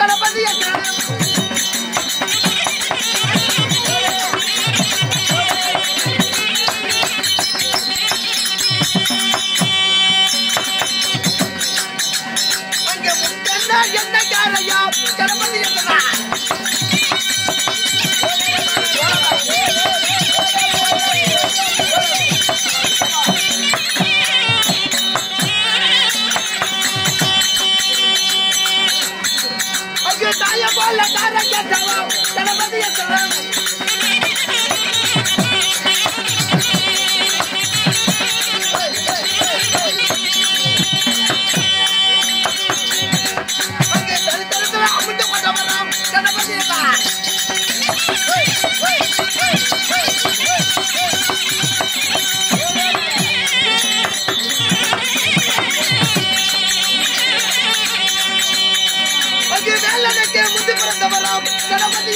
கணபதி என்ன காரையா கணபதி தாய போல தாரங்க தவம் கணபதி தவம் முந்தி பிறந்தவராம் கணபதி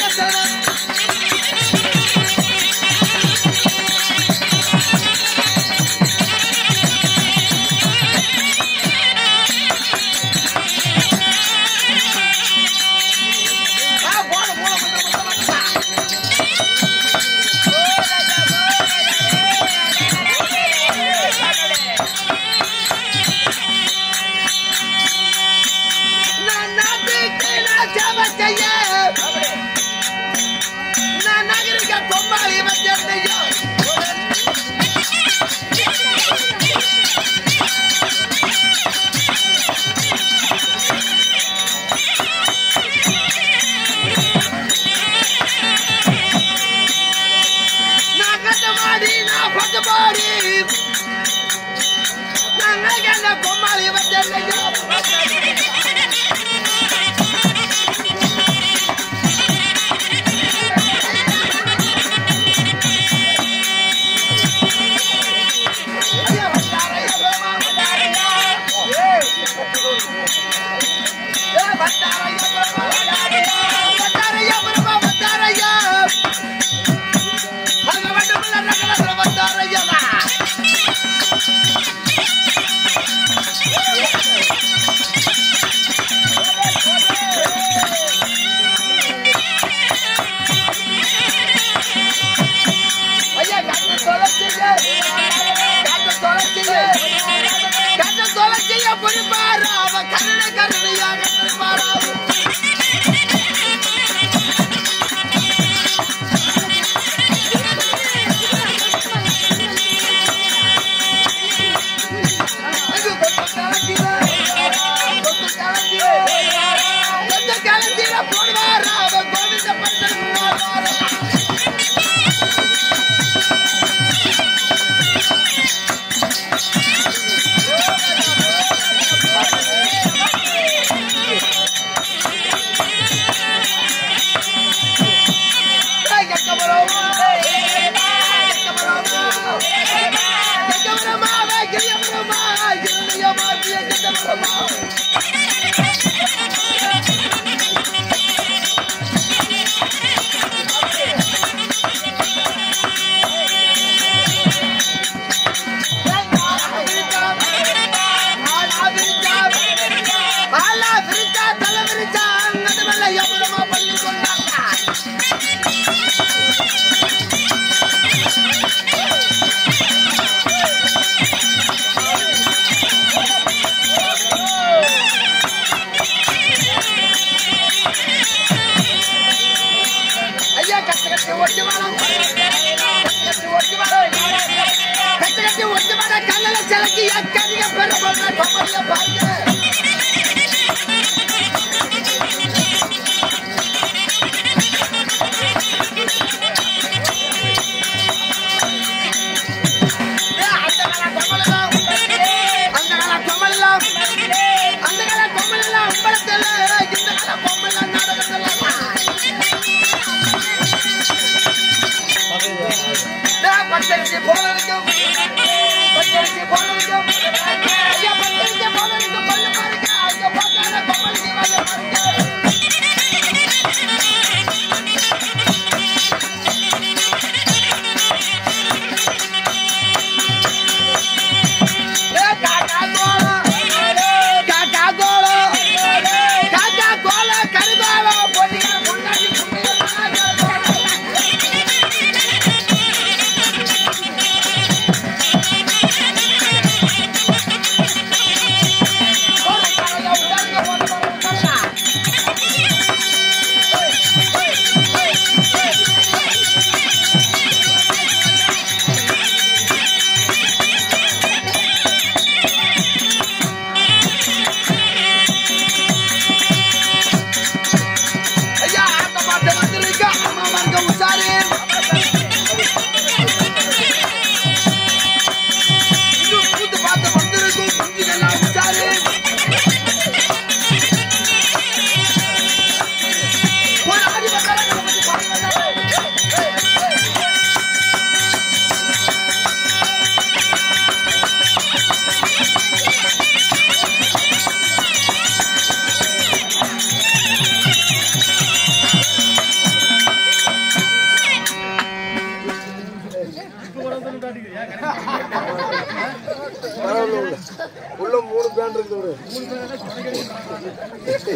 ஆமா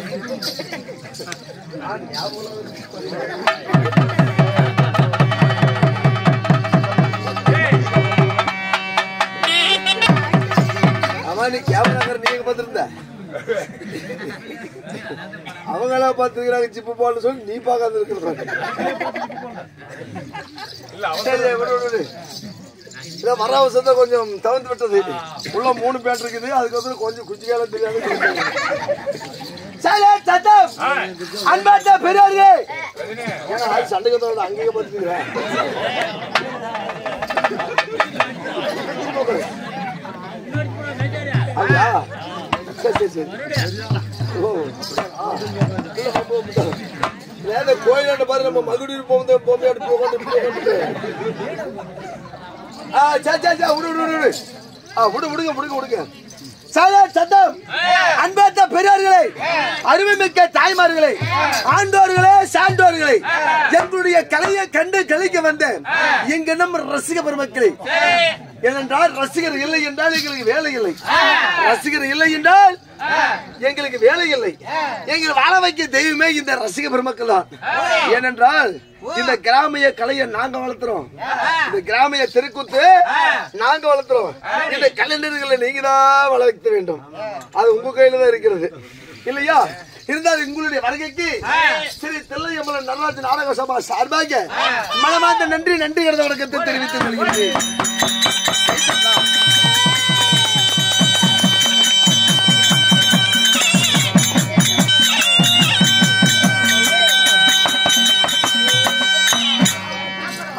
நீ கேமரா நீங்க பார்த்திருந்த அவங்களா பார்த்துக்கிறாங்க சிப்பு போன்னு சொல்லி நீ பார்க்காத இருக்கிற வர அவசரத்தை கொஞ்சம் தவிர்த்து விட்டது. உள்ள 3 பேட் இருக்குது. அதுக்கப்புறம் கொஞ்சம் குச்சிக்கால தெரியாது. அன்பார்ந்த பெரியோர்களே, சண்டைக்கத்தோட அங்கேயே பார்த்துக்கிறேன். சரி சரி சரி. கோயிலாண்ட பாரு நம்ம மகுடியில் போகும்போது போம்பே எடுத்து உட்காந்து சத்தம். அன்பார்ந்த பெரியார்களே, அருமைமிக்க தாய்மார்களே, ஆண்டோர்களே, சான்றோர்களே, எங்களுடைய கலையை கண்டு கலைக்க வந்த எங்க நம்ம ரசிக பெருமக்களே, ஏனென்றால் ரசிகர் இல்லை என்றால் எங்களுக்கு வேலை இல்லை. ரசிகர் இல்லை என்றால் எங்களுக்கு வேலை இல்லை. எங்களை வாழ வைக்க தெய்வமே இந்த ரசிக பெருமக்கள் தான். ஏனென்றால் இந்த கிராமிய கலையை நாங்க வளர்த்துறோம். இந்த கிராமிய தெருக்கூத்து நாங்க வளர்த்துறோம். இந்த கலைஞர்களை நீங்க தான் வளர்க்க வேண்டும். அது உங்க கையில தான் இருக்கிறது இல்லையா? இருந்தாலும் உங்களுடைய வருகைக்கு ஸ்ரீ தில்லையம்பலம் நடராஜ நாடக சபா சார்பாக மனமார்ந்த நன்றி வணக்கத்தை தெரிவித்துக் கொள்கிறேன்.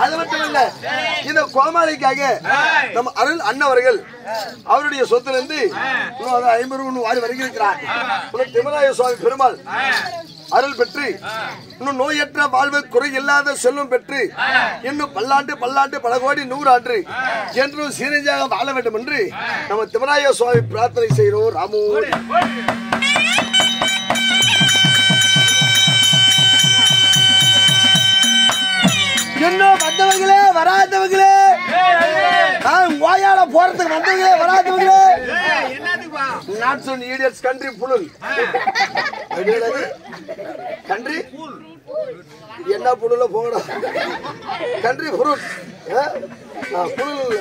அது மட்டும் இல்ல, இந்த கோமாளிக்காக நம்ம அருள் அண்ணவர்கள் அவருடைய சொத்துல இருந்து 50 வாரி வருகிறார். திமராய சுவாமி பெருமாள் அருள் பெற்று இன்னும் நோயற்ற வாழ்வு குறை இல்லாத செல்வம் பெற்று இன்னும் பல்லாண்டு பல கோடி 100 ஆண்டு என்றும் சீரஞ்சாக வாழ வேண்டும் என்று நம்ம திமராய சுவாமி பிரார்த்தனை செய்கிறோம். ராமோ இன்னும் வந்தவங்களே வராதவங்களே, ஓயால போறதுக்கு வந்தவங்களே வராதவங்களே, நாட் சோ நீடியட்ஸ் கண்ட்ரி புலுல் கண்ட்ரி என்ன புலுல போங்கடா, கண்ட்ரி புருட் புலுல் இல்ல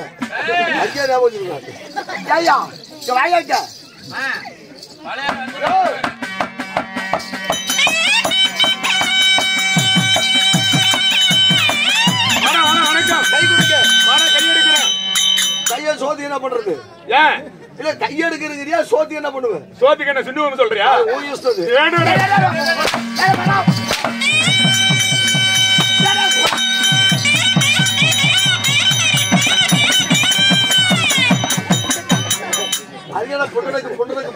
அங்கே ஞாபகம் ஐயா வாயாக்க கைய சோதி என்ன பண்றது? இல்ல கைய எடுக்கிறீங்க சோதி என்ன பண்ணுவேன்? சோதிக்கு என்ன சிண்டுவம் சொல்றியா? அது பொண்ணுக்கு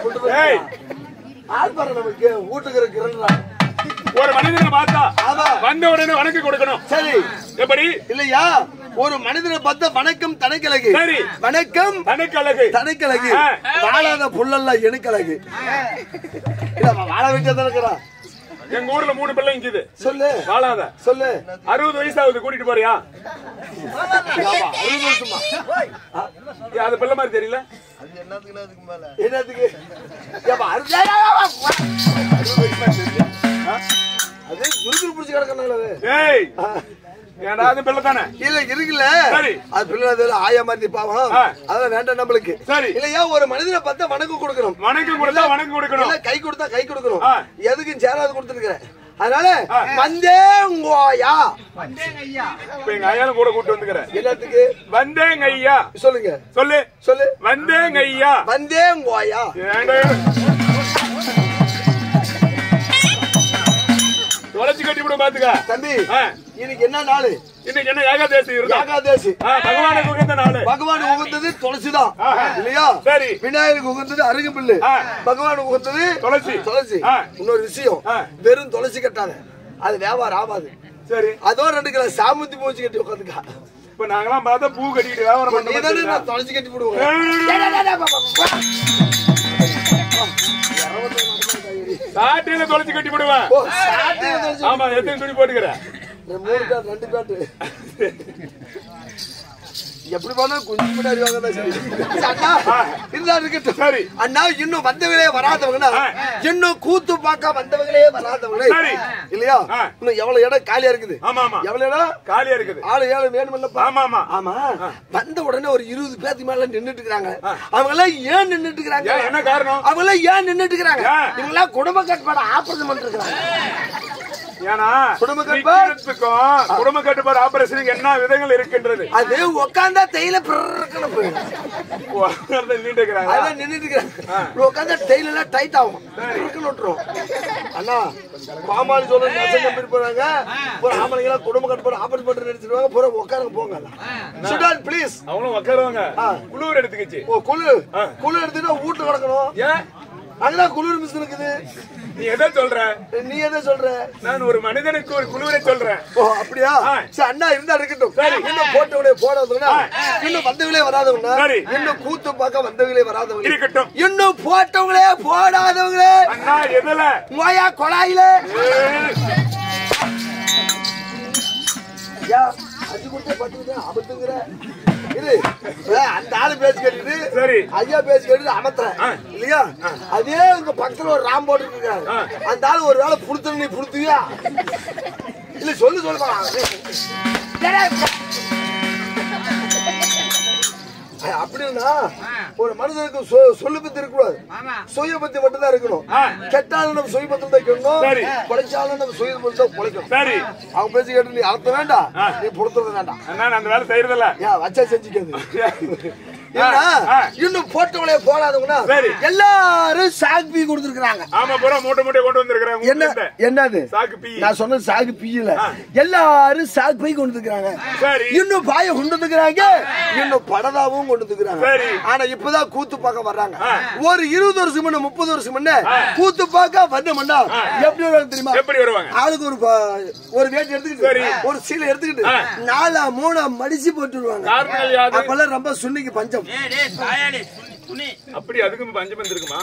ஆள் பாரு நமக்கு வீட்டுக்கு இருக்கிறா. ஒரு மனிதனை பார்த்தா வந்த உடனே வணக்கம் கொடுக்கணும். சரி எப்படி இல்லையா? ஒரு மனிதனை பார்த்தா வணக்கம் தனக்கழகு. சரி வணக்கம் தனக்கழகு. வாழாத புல்லல்ல எனக்கழகு. இல்ல வாழ வைக்க தனக்கிறா. எங்க ஊர்ல 3 பிள்ளை இருக்குது. சொல்லு வாழாத சொல்லு. 60 வயசாவது கூட்டிட்டு போறியா? 60 வருஷமா? அது பிள்ளை மாதிரி தெரியல. அது என்னத்துக்கு அது குருகுரு பிடிச்சு கிடக்கனால ஏண்டா அது பிள்ளை தானே? இல்ல இருக்குல்ல, அது பிள்ளை ஆயா மாதிரி பாவம். அதெல்லாம் வேண்டாம் நம்மளுக்கு. சரி இல்லையா? ஒரு மனிதனை பார்த்தா வணக்கம் கொடுக்கணும். வணக்கம் கொடுத்தா வணக்கம் கொடுக்கணும். கை கொடுத்தா கை கொடுக்கணும். எதுக்கும் சேராது கொடுத்துருக்கிறேன். அதனால வந்தேங்கய்யா எங்க ஐயாலும் கூட கூட்டு வந்துக்கிறேன். எல்லாத்துக்கு வந்தேங்க ஐயா சொல்லுங்க. சொல்லு வந்தேங்க ஐயா வந்தேங்கய்யா. தொலைச்சு கட்டி விட பாத்துக்க தம்பி. இன்னைக்கு என்ன நாள்? இன்னைக்கு என்ன ஏகாதேசி? ஏகாதேசி பகவானுக்கு உகந்த நாள். பகவானுக்கு உகந்தது துளசிதான் இல்லையா? சரி. விநாயகருக்கு உகந்தது அருகம்பில்லு. பகவானுக்கு உகந்தது துளசி. இன்னொரு விஷயம், வெறும் துளசி கட்டாத, அது வியாபாரம் ஆகாது. சரி அதோ 2 கிலோ சாமந்தி பூச்சி கட்டி உட்காந்துக்கா. இப்ப நாங்கெல்லாம் பார்த்தா பூ கட்டிக்கிட்டு வியாபாரம் பண்ணி துளசி கட்டி போடுவோம். சாட்டியில தொலைச்சு கட்டி போடுவேன். ஆமா எத்தனை துணி போட்டுக்கிறேன்? 2 பேட்டு. எப்படி போனா கொஞ்சம் கூட அறிவாங்க அண்ணா இருந்தா இருக்கட்டும். சரி அண்ணா இன்னும் வந்தவங்களே வராதவங்கன்னா இன்னும் கூத்து பார்க்க வந்தவங்களே வராதவங்களே இல்லையா? இன்னும் எவ்வளவு இடம் காலியா இருக்குது? எவ்வளவு இடம் காலியா இருக்குது? ஆளு ஏழு வேணுமில்ல? ஆமா. வந்த உடனே ஒரு 20 பேருக்கு மேல நின்னுட்டு இருக்காங்க. அவங்க எல்லாம் ஏன் நின்னுட்டு இருக்காங்க? என்ன காரணம்? அவங்க எல்லாம் ஏன் நின்னுட்டு இருக்காங்க? இவங்க எல்லாம் குடும்ப கட்டுப்பாடு ஆபரேஷன் பண்ணிட்டு இருக்காங்க. ஏன்னா குடும்ப கட்டுப்பாடு ஆபரேஷனுக்கு என்ன விதங்கள் இருக்கின்றது? அது உட்கார்ந்தா தையில உட்கார்ந்தா தையில எல்லாம் டைட் ஆகும். அண்ணா பாமாலி சொல்ற போறாங்க. ஆம்பளைங்க எல்லாம் குடும்ப கட்டுப்பாடு ஆபரேஷன் பண்ணி நினைச்சிருவாங்க. பூரா உட்காருங்க போங்க பிளீஸ். அவங்களும் உட்காருவாங்க. குளிர் எடுத்துக்கிச்சு. குளிர் எடுத்துட்டா வீட்டுல கிடக்கணும். ஏன் அங்கதான் குளிர் மிஸ் இருக்குது. நீ எதை சொல்ற? நீ எதை சொல்ற? நான் ஒரு மனிதனுக்கு ஒரு குழுவை சொல்றேன். ஓ அப்படியா? சரி அண்ணா இருந்தா இருக்கட்டும். இன்னும் போட்டவங்களே போடாதவனா, இன்னும் வந்தவங்களே வராதவனா, இன்னும் கூத்து பார்க்க வந்தவங்களே வராதவங்க இருக்கட்டும். இன்னும் போட்டவங்களே போடாதவங்களே அண்ணா எதுல? மோயா கொலாயில. அஞ்சு கொடுத்த 10 அபத்துங்கிற இது அந்த ஆளு பேச்சு கேட்டுட்டு சரி ஐயா பேச்சு கேட்டு அமத்துறேன் இல்லையா? அதே உங்க பக்கத்துல ஒரு ராம் போட்டு இருக்காரு. அந்த ஆளு ஒரு வேலை புடுத்து நீ புடுத்துவியா இல்ல? சொல்லுப்பா. அப்படின்னா ஒரு மனிதனுக்கு சொல்லு பத்தி இருக்கக்கூடாது, சுய பத்தி மட்டும் தான் இருக்கணும். கெட்டாலும் நம்ம சுய பத்தி தான் இருக்கணும், பொழைச்சாலும் நம்ம சுய பத்தி தான் பொழைக்கணும். சரி அவங்க பேசி கேட்டு நீ அர்த்தம் வேண்டாம், நீ பொறுத்துறது வேண்டாம். அந்த வேலை செய்யறதில்ல வச்சா செஞ்சுக்கிறது. இன்னும் போட்டவங்களே போடாதவங்கன்னா எல்லாரும் சாக்கு பீ கொடுத்துருக்காங்க. ஆமா பூரா மூட்டை மூட்டை கொண்டு வந்திருக்காங்க. என்ன என்னது சாக்கு பீ? நான் சொன்னது சாக்கு பீ இல்ல, எல்லாரும் சாக்கு பீ கொண்டு வந்துருக்காங்க. இன்னும் பாய கொண்டு வந்துருக்காங்க, இன்னும் படதாவும் கொண்டு வந்துருக்காங்க. ஆனா இப்பதான் கூத்து பார்க்க வர்றாங்க. ஒரு 20 வருஷம் முன்ன 30 வருஷம் முன்ன கூத்து பார்க்க வந்தோம்னா எப்படி வருவாங்க தெரியுமா? எப்படி வருவாங்க? ஆளுக்கு ஒரு வேட்டி எடுத்துக்கிட்டு ஒரு சீலை எடுத்துக்கிட்டு 4 3 மடிச்சு போட்டுருவாங்க. அப்பெல்லாம் ரொம்ப சுன்னிக்கு பஞ்சம். அப்படி அதுக்கு பஞ்சம் வந்திருக்குமா?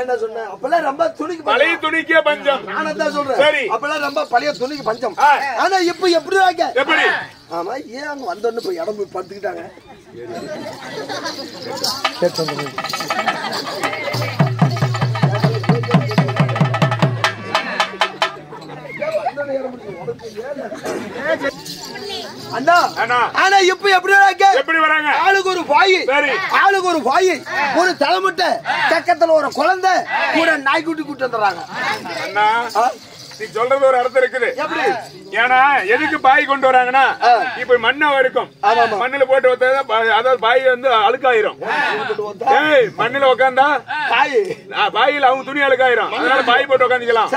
என்ன சொன்னேன்? அப்பெல்லாம் ரொம்ப துணிக்கு பழைய துணிக்கே பஞ்சம். நான் தான் சொல்றேன். சரி அப்பெல்லாம் ரொம்ப பழைய துணிக்கு பஞ்சம். ஆனா இப்ப எப்படி வாங்க? எப்படி? ஆமா ஏன் அங்க வந்தோன்னு போய் இடம் போய் படுத்துக்கிட்டாங்க. அண்ணா ஆனா இப்ப எப்படி வராங்க? ஆளுக்கு ஒரு பாய், ஆளுக்கு ஒரு பாய், ஒரு தலைமுட்டை, பக்கத்துல ஒரு குழந்தை கூட நாய்க்குட்டி கூட்டு வந்துடுறாங்க. அண்ணா நீ சொல்றது ஒரு அர்த்தம் இருக்குது. எப்படி? ஏன்னா எதுக்கு பாய் கொண்டு வராங்கன்னா இப்ப மண்ணா இருக்கும், மண்ணுல போட்டு அதாவது பாய் வந்து அழுக்காயிரும். மண்ணுல உட்காந்தா பாயில் அவங்க துணி அழுக்காயிரும், அதனால பாய் போட்டு உட்காந்துக்கலாம்.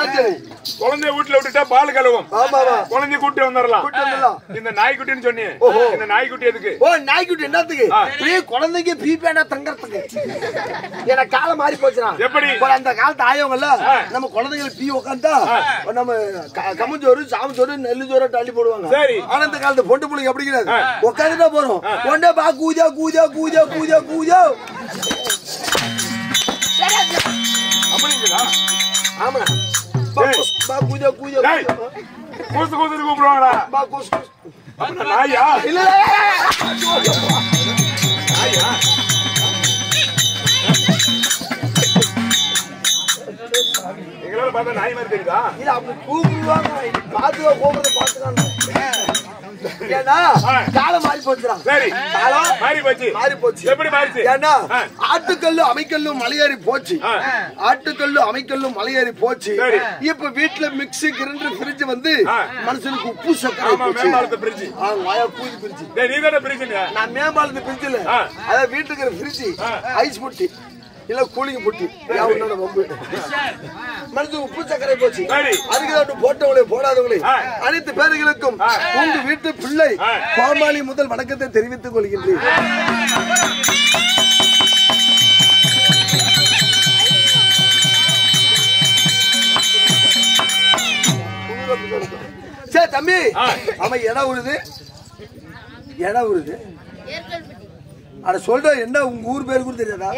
குழந்தைய வீட்டுல விட்டுட்டா பால் கழுவும், குழந்தைய கூட்டி வந்துடலாம். இந்த நாய்க்குட்டின்னு சொன்னீங்க, இந்த நாய்க்குட்டி எதுக்கு? ஓ நாய்க்குட்டி என்னத்துக்கு? குழந்தைக்கு பீப்பேனா தங்கறதுக்கு. ஏன்னா காலம் மாறி போச்சுனா எப்படி? அந்த காலத்து ஆயவங்கல்ல நம்ம குழந்தைங்களுக்கு பீ உட்காந்தா நம்ம கம்மஞ்சோறு சாமச்சோறு நெல்லு சோறு அள்ளி போடுவாங்க. சரி ஆனா இந்த காலத்து பொண்டு பிள்ளைங்க அப்படி கிடையாது, உட்காந்துட்டா போறோம் ஒன்னே பா கூஜா கூஜா கூஜா கூஜா கூஜா அப்படிங்களா? ஆமா பா கூஜா கூஜா கூசு கூசு கூப்பிடுவாங்களா? பா கூசு கூசு நாயா இல்ல நாயா எங்களால பார்த்தா நாய் மாதிரி தெரியுதா? இல்ல அப்படி கூப்பிடுவாங்க, பாத்துக்கோ கோபுரத்தை பாத்துக்காங்க. ஏன்னா காலம் மாறி போச்சுடா. சரி காலம் மாறி போச்சு. மாறி போச்சு. எப்படி மாறிச்சு? ஏன்னா ஆட்டுக்கல்லு அமைக்கல்லும் மலையேறி போச்சு, ஆட்டுக்கல்லு அமைக்கல்லும் மலையேறி போச்சு. இப்ப வீட்டுல மிக்ஸி கிரைண்டர் ஃப்ரிட்ஜ் வந்து மனுஷனுக்கு உப்பு சக்கரை போச்சு. மேம்பாலத்தை ஃப்ரிட்ஜ் வாயா பூஜை ஃப்ரிட்ஜ். நீ தான ஃப்ரிட்ஜ்? நான் மேம்பாலத்து ஃப்ரிட்ஜ் இல்ல, அத வீட்டுக்கு இருக்கிற ஃப்ரிட்ஜ் ஐஸ் புட்டி இல்ல கூலிங் புட்டி மனசு உப்பு சக்கரை போச்சு. அதுக்கு போட்டவங்களே போடாதவங்களே அனைத்து பேர்களுக்கும் உங்க வீட்டு பிள்ளை கோமாளி முதல் வணக்கத்தை தெரிவித்துக் கொள்கின்றேன். சரி தம்பி, ஆமா இடம் உருது, இடம் உருது. அட சொல்ற என்ன உங்க ஊர் பேரு கூட தெரியாதா?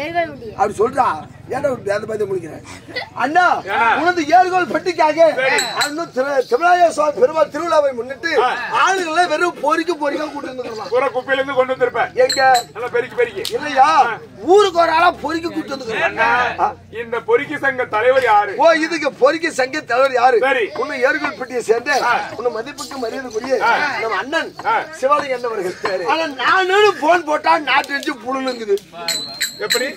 அப்படி சொல்றா ஏன்டா அந்த மாதிரி முடிக்கிறேன் அண்ணா உனது ஏறுகோல் பெட்டிக்காக தமிழக சுவாமி பெருமாள் திருவிழாவை முன்னிட்டு ஆளுகளை வெறும் பொறிக்க கூட்டு வந்துருக்கலாம் குப்பையில இருந்து கொண்டு வந்திருப்பேன் எங்க பெருக்கி இல்லையா ஊருக்கு ஒரு ஆளா பொறிக்க கூட்டு வந்துருக்காங்க இந்த பொறிக்கி சங்க தலைவர் யாரு ஓ இதுக்கு பொறிக்கி சங்க தலைவர் யாரு உன்னை ஏறுகோல் பெட்டியை சேர்ந்து உன்னை மதிப்புக்கு மரியாதைக்குரிய நம்ம அண்ணன் சிவாலி அண்ணவர்கள் ஆனா நானு போன் போட்டா நாட்டு புழுங்குது எப்படி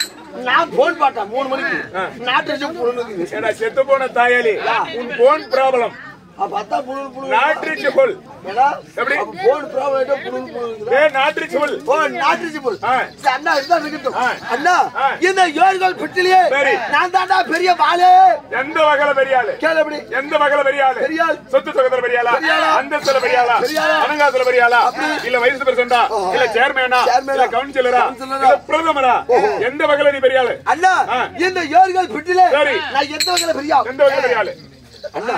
நான் போன் பார்த்தேன் 3 மணிக்கு நாட்டு புழுங்குது செத்து போன தாயாளி உன் போன் ப்ராப்ளம் அப்பா புழு நாட்டு புல் எப்படி போன் ப்ராப்ளம் புழு நாட்டு புல் ஓ நாட்டு புல் அண்ணா இதுதான் இருக்கட்டும் அண்ணா இந்த ஏறுகோல் பெட்டிலேயே நான் தாண்டா பெரிய வாளே எந்த வகையில பெரிய ஆளு கேளு எப்படி எந்த வகையில பெரிய ஆளு சொத்து சொகத்துல பெரிய ஆளா அந்தஸ்துல பெரிய ஆளா அனங்காத்துல பெரிய ஆளா இல்ல வைஸ் பிரசிடண்டா இல்ல சேர்மேனா இல்ல கவுன்சிலரா இல்ல பிரதமரா எந்த வகையில நீ பெரிய ஆளு அண்ணா இந்த ஏறுகோல் பெட்டிலே நான் எந்த வகையில பெரிய ஆளு எந்த வகையில பெரிய ஆளு அண்ணா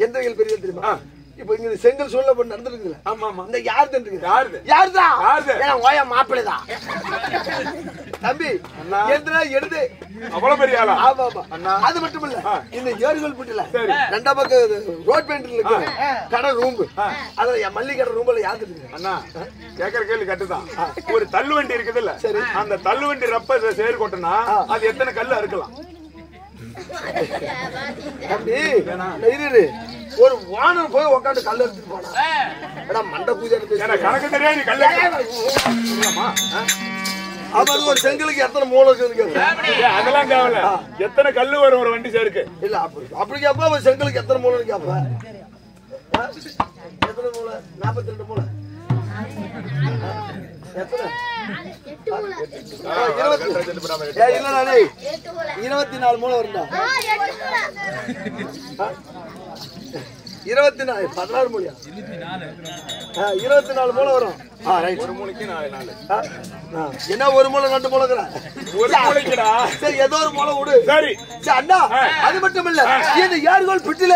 எந்த வகையில பெரிய தெரியுமா இப்ப இங்க செங்கல் சூழல போட்டு நடந்துருக்குல்ல ஆமா ஆமா இந்த யாருதான் ஏன்னா ஓயா மாப்பிள்ளைதான் தம்பி எந்திரா எடுத்து அவ்வளவு பெரிய ஆளா ஆமா ஆமா அது மட்டும் இல்ல இந்த ஏறுகோல் பெட்டில ரெண்டா பக்கம் ரோட் பெயிண்ட்ல இருக்கு கடை ரூம் அதுல என் மல்லி கடை ரூம்ல யாருது அண்ணா கேக்குற கேள்வி கட்டுதான் ஒரு தள்ளுவண்டி இருக்குது இல்ல அந்த தள்ளுவண்டி ரப்ப சேர் கொட்டினா அது எத்தனை கல்லு அறுக்கலாம் ஒரு வானம் போய் உட்காந்து கல் எடுத்துட்டு போனா மண்டை பூஜை கணக்கு தெரியாது கல்ல அவருக்கு ஒரு செங்கலுக்கு எத்தனை மூளை இருக்கு அதெல்லாம் தேவையில்ல எத்தனை கல்லு வரும் ஒரு வண்டி சேருக்கு இல்ல அப்படி கேப்பா ஒரு செங்கலுக்கு எத்தனை மூளை கேப்ப எத்தனை மூளை 42 மூளை எத்தனை 24 மூளை வருண்டா 24 16 மூலையா 24 மூளை வரும் ஒரு மூளைக்கு 4 என்ன ஒரு மூளை 2 மூளை ஒரு மூளைக்குடா சரி ஏதோ ஒரு மூளை விடு சரி அண்ணா அது மட்டும் இல்ல இந்த ஏறுகோல் பெட்டில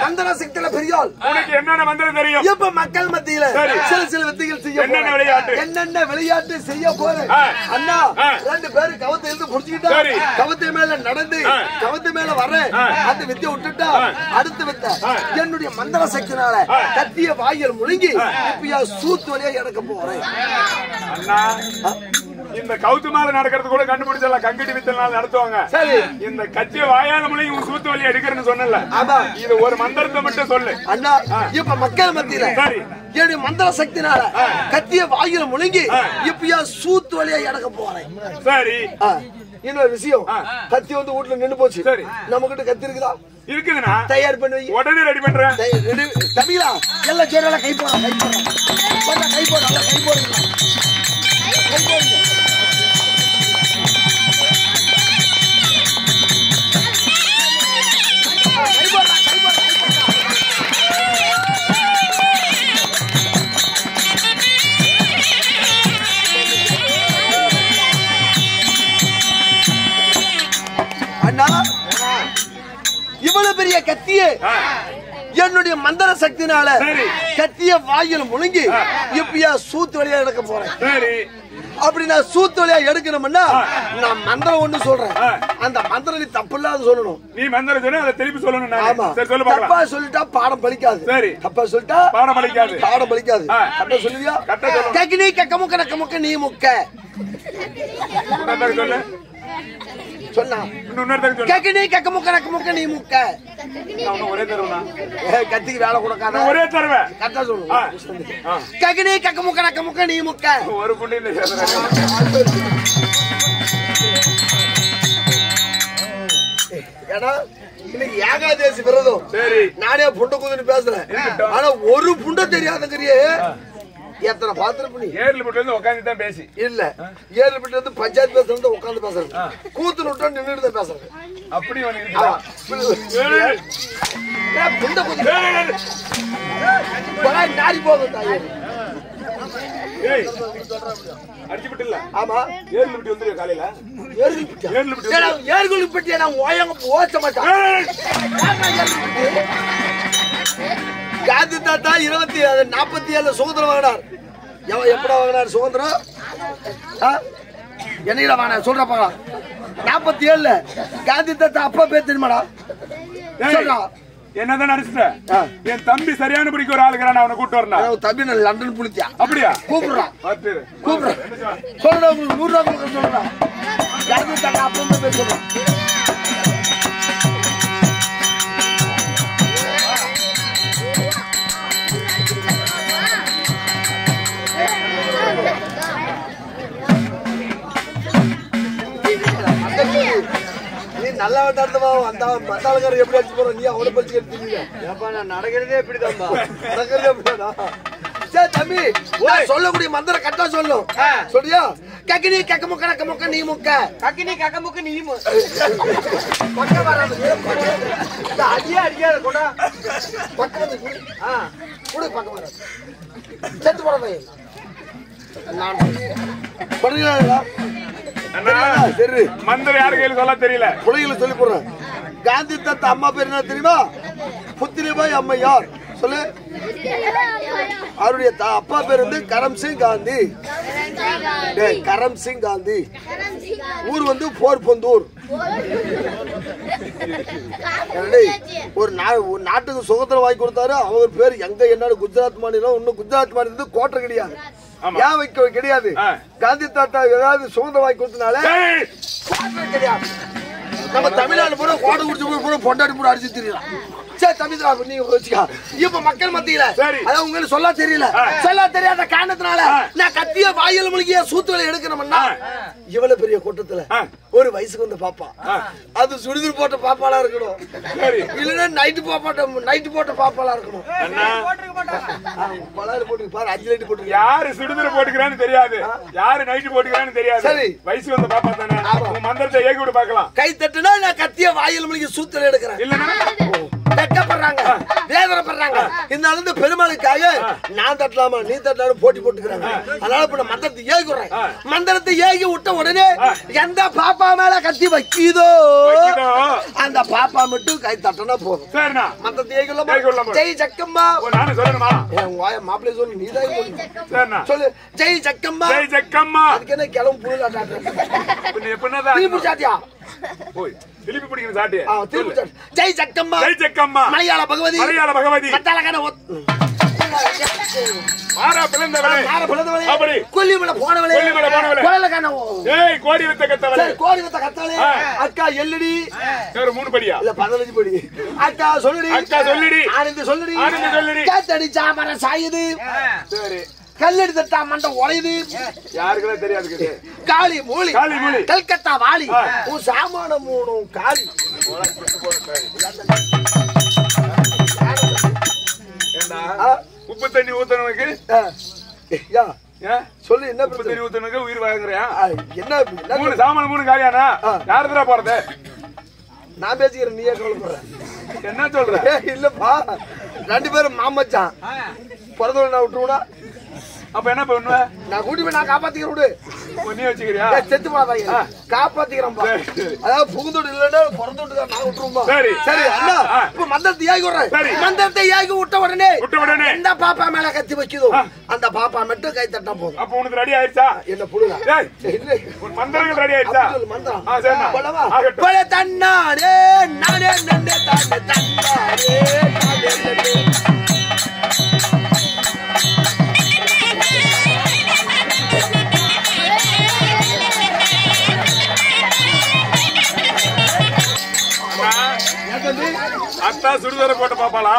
மந்திர சக்தியில பெரியாள் உனக்கு என்னென்ன மந்திரம் தெரியும் இப்ப மக்கள் மத்தியில சில வித்தைகள் செய்ய என்னென்ன விளையாட்டு செய்ய போறேன் அண்ணா 2 பேரு கவத்தை இருந்து புடிச்சுக்கிட்டா கவத்தை மேல நடந்து கவத்தை மேல வர்றேன் அந்த வித்தையை விட்டுட்டா அடுத்த வித்தை என்னுடைய மந்திர சக்தினால கத்திய வாயில் முழுங்கி இப்ப சூத்து வழியா எடுக்க போறேன் அண்ணா இந்த கவுத்து மேல நடக்கிறது கூட கண்டுபிடிச்சலாம் கங்கடி வித்தனால நடத்துவாங்க சரி இந்த கத்திய வாயால முழுங்கி உன் சூத்து வழியா எடுக்கிறேன்னு சொன்னல இது ஒரு மந்திரத்தை மட்டும் சொல்லு அண்ணா இப்ப மக்கள் மத்தியில என்னுடைய மந்திர சக்தினால கத்திய வாயில முழுங்கி இப்ப சூத்து வழியா எடுக்க போறேன் சரி இன்னொரு விஷயம் கத்தி வந்து வீட்டுல நின்னு போச்சு நம்ம கிட்ட கத்தி இருக்குதா இருக்குதுண்ணா தயார் பண்ணி உடனே ரெடி பண்றேன் தம்பிங்களா எல்லாம் ஜோரால கை போடுங்க கை போடுங்க அண்ணா இவ்வளவு பெரிய கத்தியே என்னுடைய மந்திர சக்தினால கத்திய வாயில் முழுங்கி இப்ப சூத்து வழியா எடுக்க போறேன் அப்படி நான் சூத்து வழியா எடுக்கணும்னா நான் மந்திரம் ஒண்ணு சொல்றேன் அந்த மந்திரம் நீ தப்பு இல்லாத சொல்லணும் நீ மந்திரம் சொல்லு அதை திருப்பி சொல்லணும் ஆமா தப்பா சொல்லிட்டா பாடம் பலிக்காது சரி தப்பா சொல்லிட்டா பாடம் பலிக்காது கரெக்டா சொல்லுவியா கக்கினி கக்க முக்க நீ முக்க சொல்லு சொன்னா கக்கினி கக்க முக்க நீ முக்க ஒரே தருவா கத்திக்கு வேலை கொடுக்காத ஒரே தருவேன் கரெக்டா சொல்லு கக்கினி கக்க முக்க நீ முக்க ஒரு புண்டி ஏன்னா இன்னைக்கு ஏகாதேசி விரதம் சரி நானே புண்ட குதின்னு பேசுறேன் ஆனா ஒரு புண்ட தெரியாதங்கிறியே எத்தனை பாத்திரம் 7 மீட்டர்ல இருந்து உட்கார்ந்து தான் பேசி இல்ல 7 மீட்டர்ல இருந்து பஞ்சாயத்து பேசுறது உட்கார்ந்து பேசுறது கூத்து விட்டு நின்னுட்டு தான் பேசுறது அப்படி புண்ட குதி நாரி போகும் தாயே அடிச்சுட்டு ஆமா 7 மீட்டர் வந்துரு காலையில 7 மீட்டர் நான் ஓயங்க ஓச்ச மாட்டேன் காந்தி தாத்தா 47 சுதந்திரம் வாங்கினார் எப்படா வாங்கினார் சுதந்திரம் என்னையில வாங்கினார் சொல்ற பாக்கலாம் 47 காந்தி தாத்தா அப்பா பேர் தெரியுமாடா? சொல்றா. என்னதான் நடிச்சுட்ட? என் தம்பி சரியான பிடிக்க ஒரு ஆளுக்கு நான் அவனை கூட்டு வரணும். தம்பி நான் லண்டன் புளித்தியா? அப்படியா? கூப்பிடுறான். கூப்பிடுறேன். சொல்றா, 100 ரூபா கொடுக்க சொல்றா. காந்தி தாத்தா அப்பா பேர் சொல்றான். நீ நல்லா விட்டாடுவா அந்த மத்தாளக்காரர் எப்படி அடிச்சு போற? நீ அவனை பறிச்சு எடுத்துக்கீங்க. நான் நடக்கிறதே எப்படிதான்பா? நடக்கிறதே எப்படிடா? சரி தம்பி, சொல்லக்கூடிய மந்திர கட்டா சொல்லும். சொல்றியா? கக்கினி கக்க முக்க நக்க முக்க நீ முக்க கக்கினி கக்க முக்க நீ பக்க வராது. அடியா அடிக்காத கூட பக்கம் வந்து கூட பக்கம் வராது. செத்து போறதை நான் பண்ணுறீங்களா? மந்திர யாரு கையில சொல்ல தெரியல. பிள்ளைகளை சொல்லி போடுறேன். காந்தி தாத்தா அம்மா பேர் என்ன தெரியுமா? புத்திரிபாய் அம்மையார். சொல்லு. அவருடைய அப்பா பேர் வந்து கரம்சிங் காந்தி. கரம்சிங் காந்தி. ஊர் வந்து போர்பந்தூர். ஒரு நாட்டுக்கு சுதந்திரம் வாங்கி கொடுத்தாரு. அவர் பேர் எங்க என்ன குஜராத் மாநிலம். இன்னும் குஜராத் மாநிலம் கோட்டை கிடையாது. ஏன் வைக்க கிடையாது? காந்தி தாத்தா ஏதாவது சுதந்திரம் வாங்கி கொடுத்தனால கிடையாது. நம்ம தமிழ்நாடு பூரா கோட்டை குடிச்சு பூரா பொண்டாடி பூரா அடிச்சு தெரியலாம். சரி தமிழ்நாடு நீங்க வச்சுக்கா. இப்ப மக்கள் மத்தியில அதான் உங்களுக்கு சொல்ல தெரியல. சொல்ல தெரியாத காரணத்தினால நான் கத்திய வாயில் முழுகிய சூத்துகளை எடுக்கணும்னா இவ்வளவு பெரிய கூட்டத்துல ஒரு வயசுக்கு வந்த பாப்பா அது சுடிதர் போட்ட பாப்பாலா இருக்கணும். இல்லன்னா நைட்டு போட்ட பாப்பாலா இருக்கணும். பலாறு போட்டு பாரு 5 லைட் போட்டு யாரு சுடிதர் போட்டுக்கிறான்னு தெரியாது. யாரு நைட்டு போட்டுக்கிறான்னு தெரியாது. சரி வயசுக்கு வந்த பாப்பா தானே. மந்திரத்தை ஏகி விட பார்க்கலாம். கை தட்டுனா நான் கத்திய வாயில் முழுகிய சூத்துகளை எடுக்கிறேன். இல்லன்னா கட்டப்படுறாங்க, வேதனைப்படுறாங்க. இந்த அளந்து பெருமாளுக்காக நான் தட்டலாமா நீ தட்டலாம் போட்டி போட்டுக்கிறாங்க. அதனால இப்ப நான் மந்திரத்தை ஏகுறேன். மந்திரத்தை ஏகி விட்ட உடனே எந்த பாப்பா மேல கத்தி வைக்கிதோ அந்த பாப்பா மட்டும் கை தட்டனா போதும். சரிண்ணா மந்திரத்தை ஏகலாம். ஜெய் ஜக்கம்மா. நானே சொல்லணுமா? மாப்பிள்ளை சொல்லு. நீதான் சொல்லு. சொல்லு ஜெய் ஜக்கம்மா. ஜெய் ஜக்கம்மா. அதுக்கு என்ன கிளம்பு புழுதா சாட்டியா போய் திருப்பி பிடிக்கிற சாட்டியா? ஜெய் ஜக்கம்மா. ஜெய் ஜக்கம்மா. மலையாள பகவதி. மலையாள பகவதி. மத்தாளக்கான மாரா பிளந்தவளே. மாரா பிளந்தவளே. அப்படி கொல்லிமலை போனவளே. கொல்லிமலை போனவளே. கொலலக்கான ஏய் கோடி வித்த கத்தவளே. கோடி வித்த கத்தவளே. அக்கா எல்லடி. வேற 3 படியா? இல்ல 15 படி. அக்கா சொல்லுடி. அக்கா சொல்லுடி. ஆனந்த சொல்லுடி. ஆனந்த சொல்லுடி. காத்தடி சாமர சாயுது. சரி கல்லடி தட்டா மண்ட உடையுது. யாருக்குமே தெரியாது. காளி மூலி. காளி மூலி. கல்கத்தா வாலி. உன் சாமான மூணும் காளி. ஏண்டா உப்பு தண்ணி ஊத்தனவனுக்கு சொல்லு என்ன உப்பு தண்ணி ஊத்தனவனுக்கு உயிர் வாங்குறியா? என்ன 3 சாமான 3 காலியானா? யாருதுடா போறது? நான் பேசிக்கிறேன். நீயே கவலைப்படுற. என்ன சொல்ற? இல்லப்பா 2 பேரும் மாமச்சான். பிறந்தவன் நான் விட்டுருவா. அப்ப என்ன பண்ணுவ? நான் கூட்டி போய் நான் காப்பாத்திக்கிறேன். விடு நீ வச்சுக்கிறியா? செத்து போடாதீங்க. காப்பாத்திக்கிறேன். அதாவது புகுந்தோடு இல்லன்னா பிறந்தோடு நான் விட்டுருவோம். சரி சரி அண்ணா இப்ப மந்திரத்தை ஏகி விடுறேன். மந்திரத்தை ஏகி விட்ட உடனே இந்த பாப்பா மேல கத்தி வைக்குதோ அந்த பாப்பா மட்டும் கை தட்டா போதும். அப்ப உனக்கு ரெடி ஆயிடுச்சா? என்ன புடுங்க மந்திரங்கள் ரெடி ஆயிடுச்சா? மந்திரம் பல தன்னாரே நானே நன்னே தானே தன்னாரே நானே நன்னே அத்தா சுடுதர போட்டு பாப்பாளா?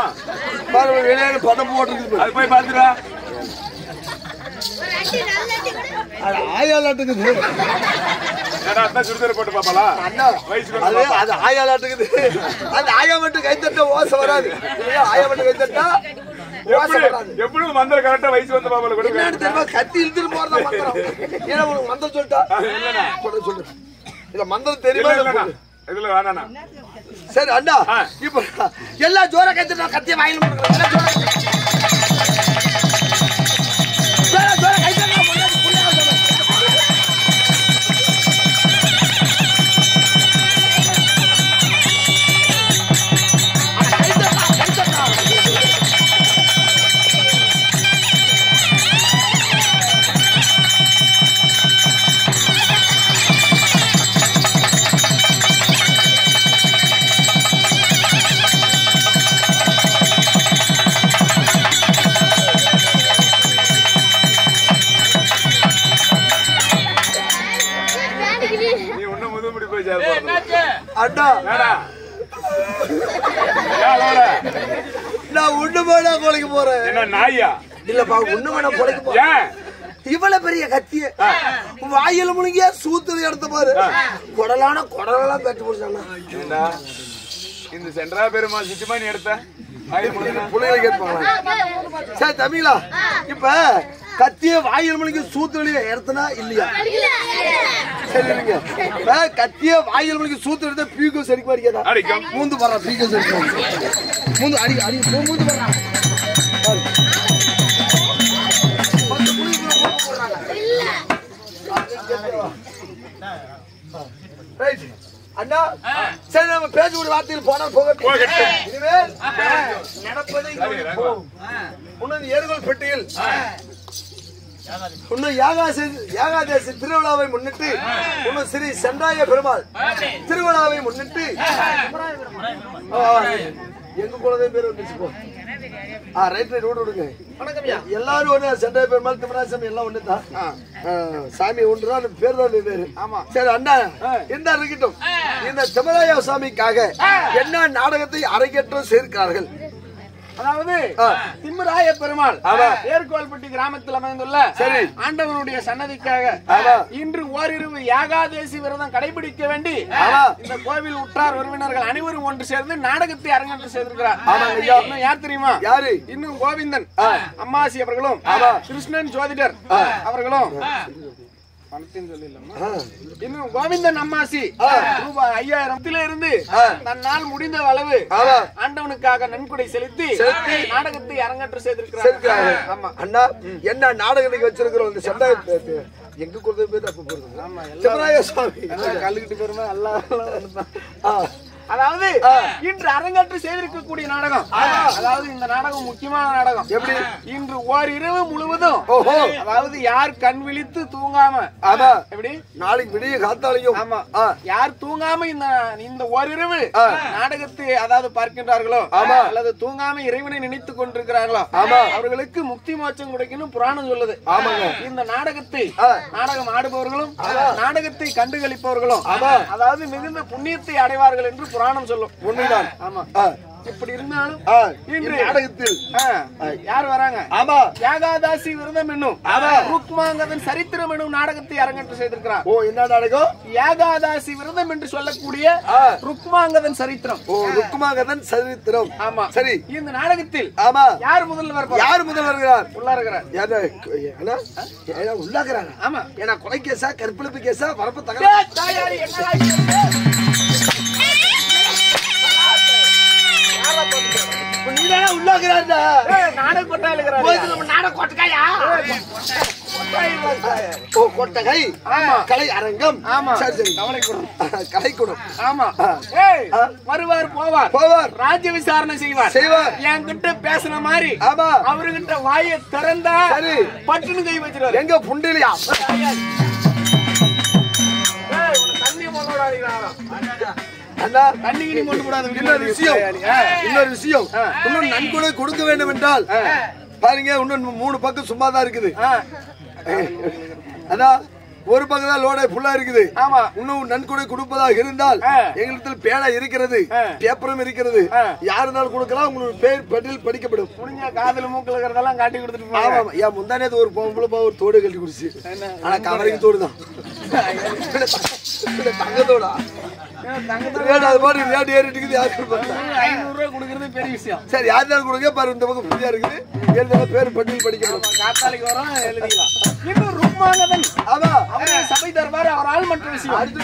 வெளியே படம் போட்டு அது போய் பாத்துடா. ஆயாலாட்டுக்குது. அத்தா சுடுதர போட்டு பாப்பாளா? அது ஆயாலாட்டுக்குது. அந்த ஆயா மட்டும் கை தட்ட ஓசை வராது. ஆயா மட்டும் கை தட்டா எப்படி மந்திர கரெக்டா வயசு வந்த பாப்பால கொடுக்க கத்தி இழுத்துட்டு போறதா மந்திரம். ஏன்னா உனக்கு மந்திரம் சொல்லிட்டா சொல்லு. இல்ல மந்திரம் தெரியுமா? இதுல வேணாண்ணா. சரி அண்ணா இப்ப எல்லா ஜோர கத்திட்டு கத்திய வாயில அண்ணா என்னடா? நான் ஒண்ணு வேணா கொலைக்கு போறேன். என்ன நாயா? இல்லப்பா ஒண்ணு வேணா கொலைக்கு போறேன். ஏன்? இவ்வளவு பெரிய கத்திய வாயில முழுங்கிய சூத்துல எடுத்த பாரு. குடலாம் கட்டி போடுச்சாண்ணா. ஏண்டா இந்த சென்ட்ரா பெருமாள் சிட்டுமணி எடுத்த பிள்ளைகளை கேட்பாங்களா? சரி தம்பிங்களா, இப்ப கத்திய வாயில் முழுங்கி சூத்துல எடுத்தனா இல்லையா? சரி இல்லைங்க. இப்ப கத்திய வாயில் முழுங்கி சூத்துல எடுத்த பீக்கோ சரிக்கு அடிக்காதா? அடிக்கும். மூந்து வர்றா பீக்கோ சரிக்கு மூந்து அடி அடி மூந்து வர்றா. அண்ணா சரி நம்ம பேசக்கூடிய வார்த்தையில் போனால் போகட்டும். இனிமேல் நடப்பதை உன்னது ஏறுகோள் பெட்டியில் இன்னும் யாகாதேசி திருவிழாவை முன்னிட்டு இன்னும் ஸ்ரீ சென்றாய பெருமாள் திருவிழாவை முன்னிட்டு எங்க குலதெய்வம் பேர் வந்துச்சு போ. ரைட் விடுங்க. எல்லாரும் ஒண்ணு சென்றாய பெருமாள் திமராசம் எல்லாம் ஒண்ணுதான். சாமி ஒன்றுதான் பேர் தான் வேறு. சரி அண்ணா என்ன இருக்கட்டும். இந்த திமராய சாமிக்காக என்ன நாடகத்தை அரங்கேற்றம் செய்திருக்கிறார்கள்? அதாவது திம்மராய பெருமாள் ஏர்கோல்பட்டி கிராமத்தில் அமைந்துள்ள ஆண்டவனுடைய சன்னதிக்காக இன்று ஓரிரவு யாகாதேசி விரதம் கடைபிடிக்க வேண்டி இந்த கோவில் உற்றார் உறவினர்கள் அனைவரும் ஒன்று சேர்ந்து நாடகத்தை அரங்கேற்றம் செய்திருக்கிறார். யார் தெரியுமா? யாரு? இன்னும் கோவிந்தன் அம்மாசி அவர்களும் கிருஷ்ணன் ஜோதிடர் அவர்களும் இன்னும் கோவிந்தன் அம்மாசி ரூபாய் 5000 இருந்து தன்னால் முடிந்த அளவு ஆண்டவனுக்காக நன்கொடை செலுத்தி நாடகத்தை அரங்கேற்றம் செய்திருக்கிறார். அண்ணா என்ன நாடகத்துக்கு வச்சிருக்கிறோம்? இந்த சண்டை எங்க கொடுத்த பேர் அப்ப போறது கல்லுக்கிட்டு பேருமா எல்லாம். அதாவது இன்று அரங்கேற்றம் செய்திருக்கக்கூடிய நாடகம், அதாவது இந்த நாடகம் முக்கியமான நாடகம். எப்படி? இன்று ஓரிரவு முழுவதும் அதாவது யார் கண் விழித்து தூங்காம எப்படி நாளைக்கு விடிய காத்தாலையும் யார் தூங்காம இந்த ஓரிரவு நாடகத்தை அதாவது பார்க்கின்றார்களோ அல்லது தூங்காம இறைவனை நினைத்துக் கொண்டிருக்கிறார்களோ அவர்களுக்கு முக்தி மோட்சம் கிடைக்கணும் புராணம் சொல்லுது. இந்த நாடகத்தை நாடகம் ஆடுபவர்களும் நாடகத்தை கண்டுகளிப்பவர்களும் அதாவது மிகுந்த புண்ணியத்தை அடைவார்கள் என்று புராணம் சொல்லும். உண்மைதான். ஆமா. இப்படி இருந்தாலும் இன்று நாடகத்தில் யார் வராங்க? ஆமா யாகாதாசி விரதம் என்னும் ருக்மாங்கதன் சரித்திரம் என்னும் நாடகத்தை அரங்கேற்றம் செய்திருக்கிறார். ஓ என்ன நாடகம்? யாகாதாசி விரதம் என்று சொல்லக்கூடிய ருக்மாங்கதன் சரித்திரம். ஓ ருக்மாங்கதன் சரித்திரம். ஆமா சரி. இந்த நாடகத்தில் ஆமா யார் முதல்ல வருவார்? யார் முதல்ல வருகிறார்? உள்ள இருக்கிறார். யாரு உள்ளாக்குறாங்க? ஆமா. ஏன்னா கொலை கேசா கற்பழிப்பு கேசா வரப்பு தகவல் தாயாரி என்ன நீதானா உள்ளாக்குறாருடா? நாடக கொட்டா இருக்கிறார். நாடக கொட்டகையா? ஓ கொட்டகை. ஆமா. கலை அரங்கம். ஆமா. சரி சரி. கலைக்கூடம். ஆமா. வருவார் போவார் ராஜ்ய விசாரணை செய்வார். என்கிட்ட பேசின மாதிரி அவர்கிட்ட வாயை திறந்தா பட்டுன்னு கை வச்சிருவாரு. எங்க புண்டிலியா? தண்ணி போடாதீங்களா? இன்னொரு விஷயம் இன்னும் நன்கொடை கொடுக்க வேண்டும் என்றால் பாருங்க இன்னும் 3 பக்கம் சும்மாதான் இருக்குது. அதான் ஒரு பக்கம் தான் லோடை ஃபுல்லா இருக்குது. இன்னும் நன்கொடை கொடுப்பதாக இருந்தால் எங்களிடத்தில் பேனா இருக்கிறது, பேப்பரும் இருக்கிறது. யார் இருந்தாலும் கொடுக்கலாம். உங்களுக்கு பேர் பட்டியல் படிக்கப்படும். முடிஞ்ச காதல் மூக்கில் இருக்கிறதெல்லாம் காட்டி கொடுத்துட்டு. ஆமா. ஏன் முந்தானே ஒரு பொம்பளை ஒரு தோடு கட்டி குடிச்சு. ஆனா கவரைக்கு தோடு தான் தங்கத்தோடா. அது மாதிரி ரேட் ஏறிட்டு யாருக்கு 500 ரூபாய் கொடுக்கறது பெரிய விஷயம். சரி யார் தான் கொடுங்க பாரு. இந்த பக்கம் புதியா இருக்குது. எழுதாலும் பேர் பட்டியல் படிக்கணும். காத்தாலிக்கு வரோம் எழுதிக்கலாம். இன்னும் ருக்மாங்கதன் சபை தருவார். அவர் ஆள் மற்ற விஷயம். அடுத்து